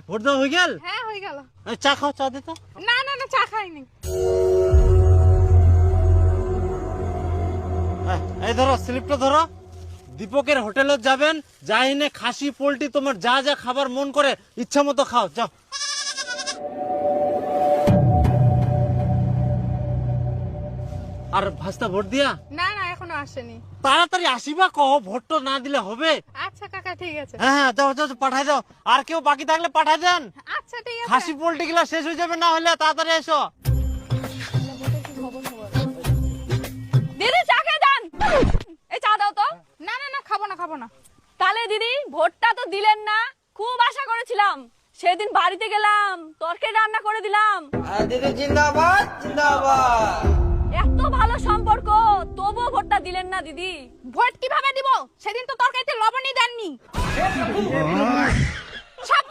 Vote দেওয়া হয়ে গেল? হ্যাঁ হয়ে গেল। চা খাও, চা দে তো। না না না, চা খাইনি। এই ধরো স্লিপটা ধরো। দীপকের হোটেলে যাবেন, যাইনে খাসি পোল্ট্রি তোমার যা যা খাবার মন করে ইচ্ছা মতো খাও, যাও। আর ভাস্তা ভোট দিয়া? না না, এখনো আসেনি। তাড়াতাড়ি আসিবা, কহ ভোট না দিলে হবে। আচ্ছা কাকা, ঠিক আছে। হ্যাঁ হ্যাঁ, যাও যাও, পাঠাই দাও। আর কেউ বাকি থাকলে পাঠাই দেন। আচ্ছা ঠিক আছে। খাসি পোল্ট্রি গুলা শেষ হয়ে যাবে, না হলে তাড়াতাড়ি এসো। দিদি চা খেয়ে যান। এই চা দাও তো। না না না, খাবো না খাবো না। তাহলে দিদি ভোটটা তো দিলেন না, খুব আশা করেছিলাম। সেদিন বাড়িতে গেলাম, তরকারি রান্না করে দিলাম। দিদি জিন্দাবাদ জিন্দাবাদ। এত ভালো সম্পর্ক, তবুও ভোটটা দিলেন না দিদি। ভোট কিভাবে দিব? সেদিন তো তরকারিতে লবণই দেননি। সব